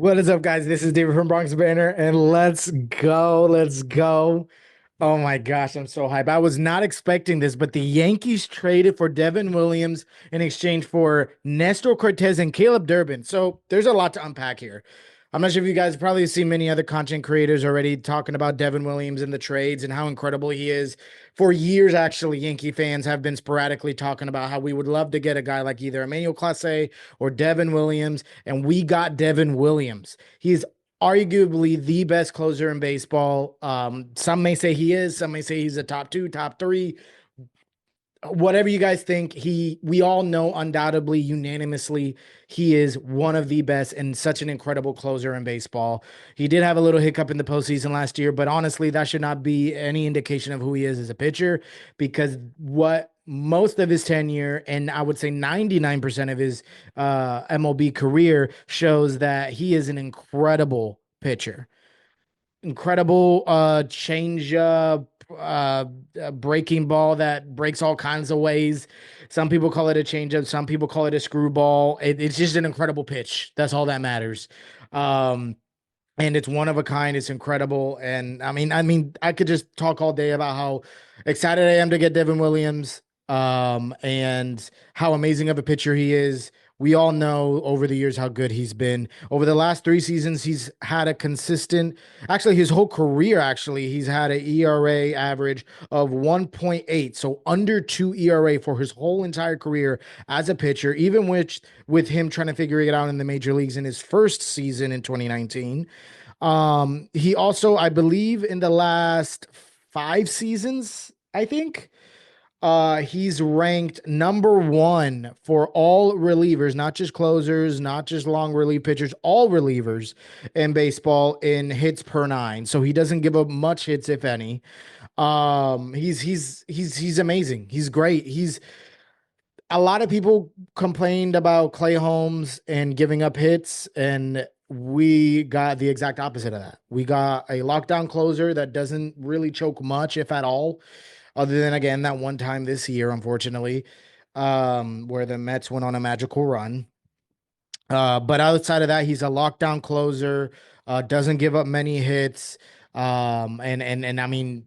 What is up, guys? This is David from Bronx Banter, and let's go. Let's go. Oh my gosh, I'm so hyped. I was not expecting this, but the Yankees traded for Devin Williams in exchange for Nestor Cortez and Caleb Durbin. So there's a lot to unpack here. I'm not sure if you guys probably seen many other content creators already talking about Devin Williams and the trades and how incredible he is. For years, actually, Yankee fans have been sporadically talking about how we would love to get a guy like either Emmanuel Clase or Devin Williams, and we got Devin Williams. He's arguably the best closer in baseball. Some may say he is, some may say he's a top two, top three, whatever you guys think. We all know undoubtedly, unanimously, he is one of the best and such an incredible closer in baseball. He did have a little hiccup in the postseason last year, but honestly, that should not be any indication of who he is as a pitcher, because what most of his tenure, and I would say 99% of his MLB career, shows that he is an incredible pitcher. Incredible change breaking ball that breaks all kinds of ways. Some people call it a changeup, some people call it a screwball. It's just an incredible pitch. That's all that matters. Um, and it's one of a kind. It's incredible. And I mean, I could just talk all day about how excited I am to get Devin Williams, and how amazing of a pitcher he is. We all know over the years how good he's been. Over the last 3 seasons, he's had a consistent, actually, his whole career, actually, he's had an ERA average of 1.8, so under 2 ERA for his whole entire career as a pitcher, even with him trying to figure it out in the major leagues in his first season in 2019. He also, I believe, in the last 5 seasons, I think, he's ranked number one for all relievers, not just closers, not just long relief pitchers, all relievers in baseball in hits per nine. So he doesn't give up much hits, if any. He's amazing. He's great. He's A lot of people complained about Clay Holmes and giving up hits, and we got the exact opposite of that. We got a lockdown closer that doesn't really choke much, if at all, other than again that one time this year, unfortunately, where the Mets went on a magical run. But outside of that, he's a lockdown closer, doesn't give up many hits. And I mean,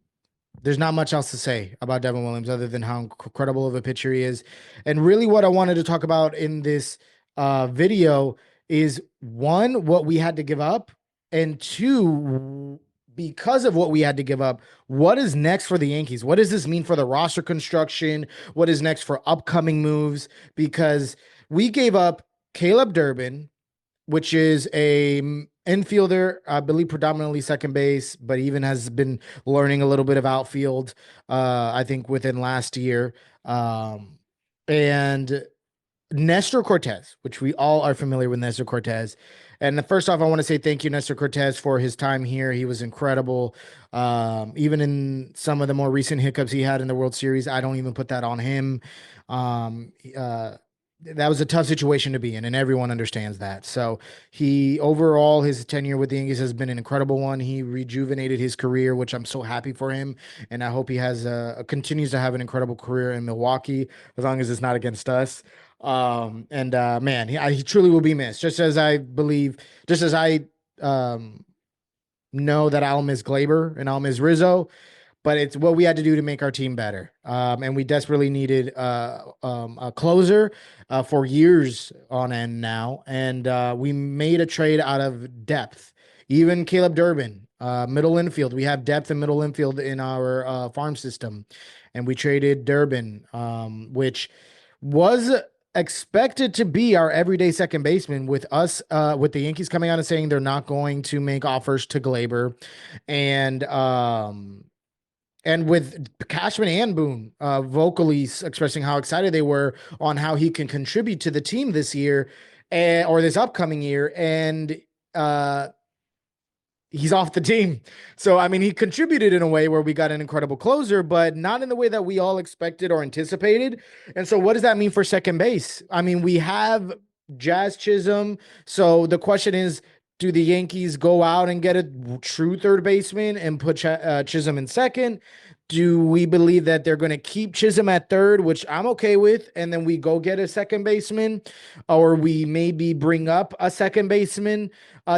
there's not much else to say about Devin Williams other than how incredible of a pitcher he is. And really, what I wanted to talk about in this video is one, what we had to give up, and two, because of what we had to give up, what is next for the Yankees? What does this mean for the roster construction? What is next for upcoming moves? Because we gave up Caleb Durbin, which is a infielder, I believe predominantly second base, but even has been learning a little bit of outfield, I think within last year. And Nestor Cortez, which we all are familiar with Nestor Cortez. And first off, I want to say thank you, Nestor Cortez, for his time here. He was incredible. Even in some of the more recent hiccups he had in the World Series, I don't even put that on him. Um, uh, that was a tough situation to be in, and everyone understands that. So he overall, his tenure with the Yankees has been an incredible one. He rejuvenated his career, which I'm so happy for him, and I hope he has continues to have an incredible career in Milwaukee, as long as it's not against us. And Man, he truly will be missed. Just as I believe, just as I um, know that I'll miss Glaber and I'll miss Rizzo, but it's what we had to do to make our team better. And we desperately needed a closer for years on end now. And we made a trade out of depth. Even Caleb Durbin, middle infield. We have depth in middle infield in our farm system. And we traded Durbin, which was expected to be our everyday second baseman, with us, with the Yankees coming out and saying they're not going to make offers to Glaber. And and with Cashman and Boone vocally expressing how excited they were on how he can contribute to the team this year, or this upcoming year. And uh, he's off the team. So, I mean, he contributed in a way where we got an incredible closer, but not in the way that we all expected or anticipated. And so, what does that mean for second base? I mean, we have Jazz Chisholm. So the question is, do the Yankees go out and get a true third baseman and put Chisholm in second? Do we believe that they're going to keep Chisholm at third, which I'm okay with, and then we go get a second baseman, or we maybe bring up a second baseman?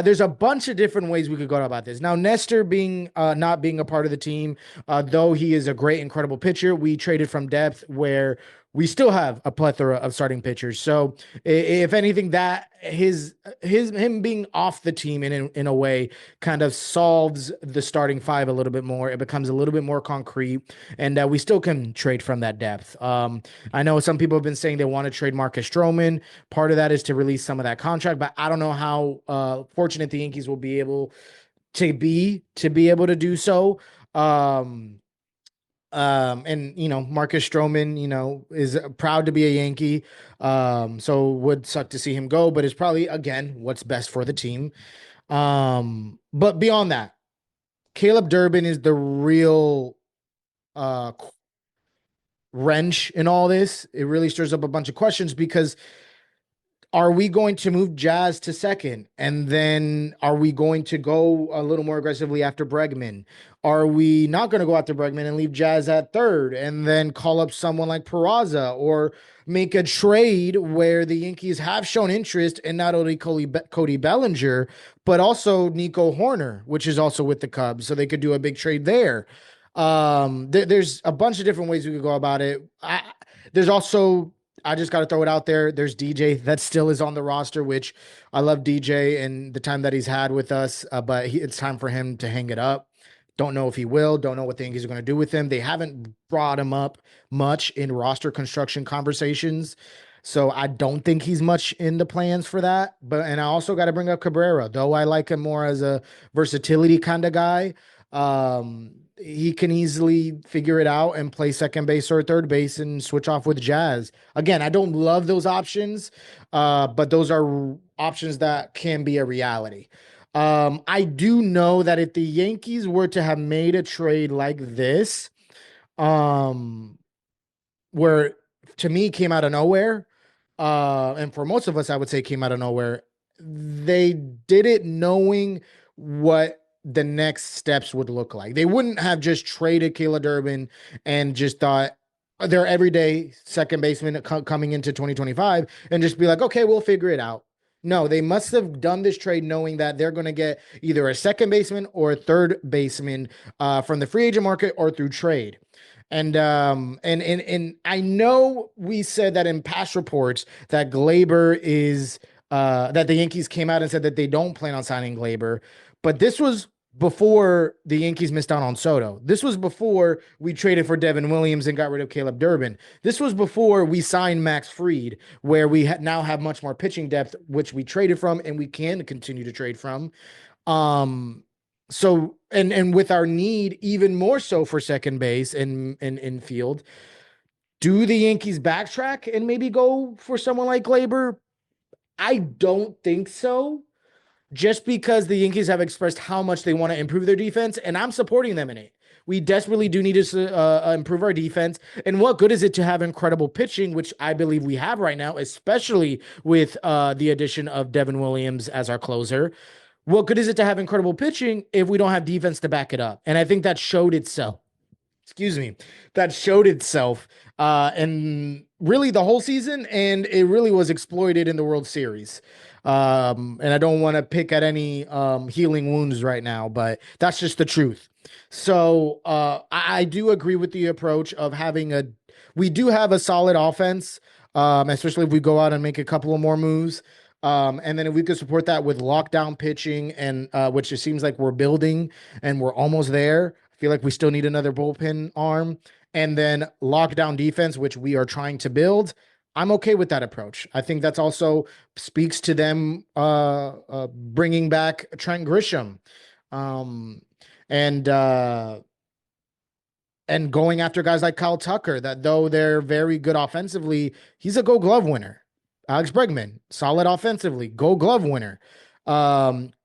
There's a bunch of different ways we could go about this. Now, Nestor being not being a part of the team, though he is a great, incredible pitcher, we traded from depth where we still have a plethora of starting pitchers. So, if anything, that his him being off the team in a way kind of solves the starting five a little bit more. It becomes a little bit more concrete, and we still can trade from that depth. I know some people have been saying they want to trade Marcus Stroman. Part of that is to release some of that contract, but I don't know how fortunate the Yankees will be able to be able to do so. Um, and Marcus Stroman, is proud to be a Yankee. So would suck to see him go, but it's probably again what's best for the team. But beyond that, Caleb Durbin is the real uh wrench in all this. It really stirs up a bunch of questions because are we going to move Jazz to second? And then are we going to go a little more aggressively after Bregman? Are we not going to go after Bregman and leave Jazz at third and then call up someone like Peraza or make a trade where the Yankees have shown interest in not only Cody Bellinger, but also Nico Horner, which is also with the Cubs. So they could do a big trade there. There's a bunch of different ways we could go about it. There's also I just got to throw it out there. There's DJ that still is on the roster, which I love DJ and the time that he's had with us, but it's time for him to hang it up. Don't know if he will. Don't know what the Yankees are going to do with him. They haven't brought him up much in roster construction conversations. So I don't think he's much in the plans for that. And I also got to bring up Cabrera, though I like him more as a versatility kind of guy. He can easily figure it out and play second base or third base and switch off with Jazz. Again, I don't love those options, but those are options that can be a reality. I do know that if the Yankees were to have made a trade like this, um, where to me came out of nowhere, and for most of us, I would say came out of nowhere. They did it knowing what the next steps would look like. They wouldn't have just traded Kayla Durbin and just thought their everyday second baseman coming into 2025 and just be like, okay, we'll figure it out. No, they must have done this trade knowing that they're going to get either a second baseman or a third baseman from the free agent market or through trade. And I know we said that in past reports that Glaber is that the Yankees came out and said that they don't plan on signing Glaber, but this was before the Yankees missed out on Soto. This was before we traded for Devin Williams and got rid of Caleb Durbin. This was before we signed Max Fried, where we now have much more pitching depth, which we traded from and we can continue to trade from. So and with our need even more so for second base and infield, do the Yankees backtrack and maybe go for someone like Glaber? I don't think so. Just because the Yankees have expressed how much they want to improve their defense, and I'm supporting them in it. We desperately do need to improve our defense. And what good is it to have incredible pitching, which I believe we have right now, especially with the addition of Devin Williams as our closer? What good is it to have incredible pitching if we don't have defense to back it up? And I think that showed itself. Excuse me. That showed itself in really the whole season, and it really was exploited in the World Series. And I don't want to pick at any healing wounds right now, but that's just the truth. So I do agree with the approach of we do have a solid offense, especially if we go out and make a couple of more moves. And then if we could support that with lockdown pitching and which it seems like we're building and we're almost there. I feel like we still need another bullpen arm and then lockdown defense, which we are trying to build. I'm okay with that approach. I think that's also speaks to them bringing back Trent Grisham, um, and uh, and going after guys like Kyle Tucker. That though they're very good offensively, he's a Gold Glove winner. Alex Bregman, solid offensively, Gold Glove winner.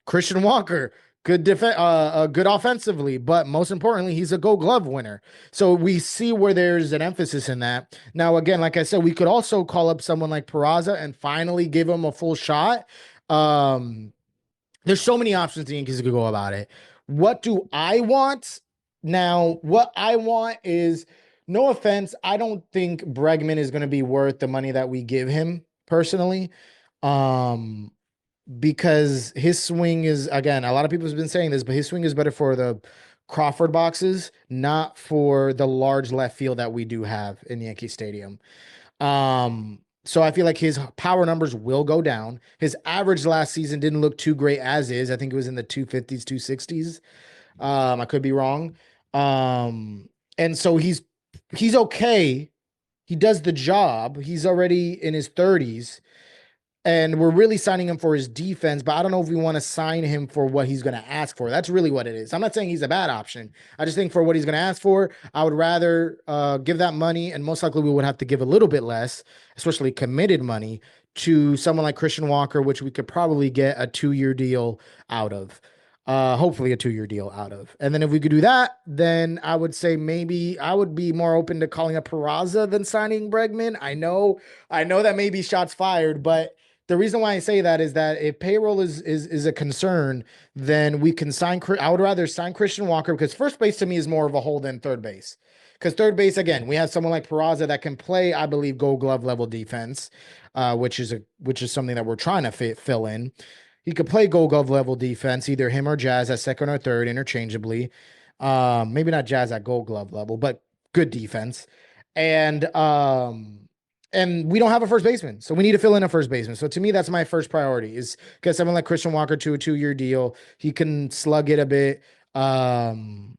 Christian Walker, good offensively, but most importantly, he's a Gold Glove winner. So we see where there's an emphasis in that. Now, again, like I said, we could also call up someone like Peraza and finally give him a full shot. There's so many options the Yankees could go about it. What do I want? Now, what I want is, no offense, I don't think Bregman is going to be worth the money that we give him personally. Um, because his swing is, again, a lot of people have been saying this, but his swing is better for the Crawford boxes, not for the large left field that we do have in Yankee Stadium. So I feel like his power numbers will go down. His average last season didn't look too great as is. I think it was in the 250s, 260s. I could be wrong. Um, and so he's okay. He does the job. He's already in his 30s. And we're really signing him for his defense, but I don't know if we want to sign him for what he's going to ask for. That's really what it is. I'm not saying he's a bad option. I just think for what he's going to ask for, I would rather give that money, and most likely we would have to give a little bit less, especially committed money, to someone like Christian Walker, which we could probably get a 2-year deal out of. Hopefully a 2-year deal out of. And then if we could do that, then I would say maybe I would be more open to calling up Peraza than signing Bregman. I know that may be shots fired, but the reason why I say that is that if payroll is a concern, then we can sign. I would rather sign Christian Walker, because first base to me is more of a hole than third base. Because third base, again, we have someone like Peraza that can play, I believe, Gold Glove level defense, which is something that we're trying to fill in. He could play Gold Glove level defense, either him or Jazz at second or third, interchangeably. Maybe not Jazz at Gold Glove level, but good defense. And and we don't have a first baseman, so we need to fill in a first baseman. So to me, that's my first priority, is get someone like Christian Walker to a 2-year deal. He can slug it a bit, and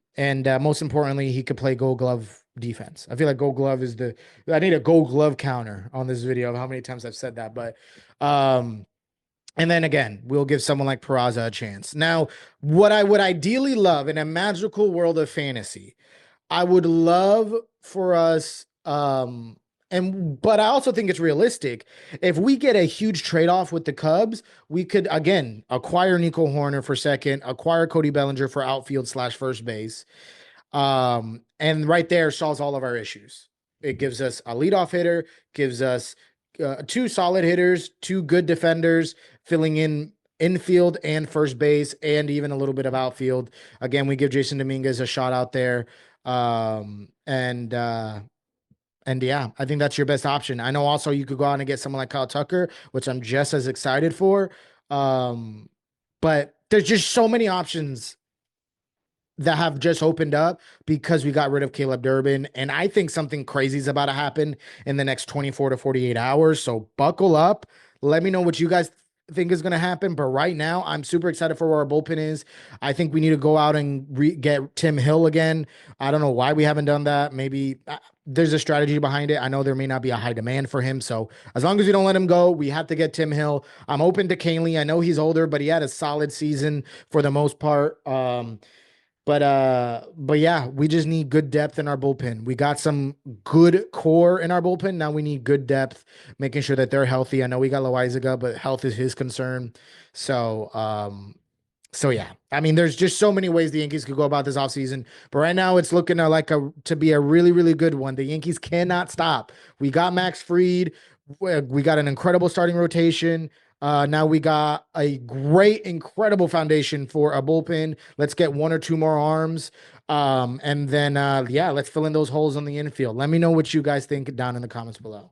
most importantly, he could play Gold Glove defense. I feel like Gold Glove is the. I need a Gold Glove counter on this video of how many times I've said that, but and then again, we'll give someone like Peraza a chance. Now, what I would ideally love in a magical world of fantasy, I would love for us, but I also think it's realistic. If we get a huge trade-off with the Cubs, we could again acquire Nico Horner for second, acquire Cody Bellinger for outfield slash first base. And right there solves all of our issues. It gives us a leadoff hitter, gives us two solid hitters, two good defenders, filling in infield and first base, and even a little bit of outfield. Again, we give Jason Dominguez a shot out there. Um, and uh, and yeah, I think that's your best option. I know also you could go out and get someone like Kyle Tucker, which I'm just as excited for. Um, but there's just so many options that have just opened up because we got rid of Caleb Durbin. And I think something crazy is about to happen in the next 24 to 48 hours. So buckle up. Let me know what you guys think is going to happen. But right now, I'm super excited for where our bullpen is. I think we need to go out and get Tim Hill again. I don't know why we haven't done that. Maybe there's a strategy behind it. I know there may not be a high demand for him. So as long as we don't let him go, we have to get Tim Hill. I'm open to Canely. I know he's older, but he had a solid season for the most part. But yeah, we just need good depth in our bullpen. We got some good core in our bullpen. Now we need good depth, making sure that they're healthy. I know we got Loizaga, but health is his concern. So, so yeah, I mean, there's just so many ways the Yankees could go about this offseason. But right now, it's looking to be a really, really good one. The Yankees cannot stop. We got Max Fried. We got an incredible starting rotation. Now we got a great, incredible foundation for a bullpen. Let's get one or two more arms. And then yeah, let's fill in those holes on the infield. Let me know what you guys think down in the comments below.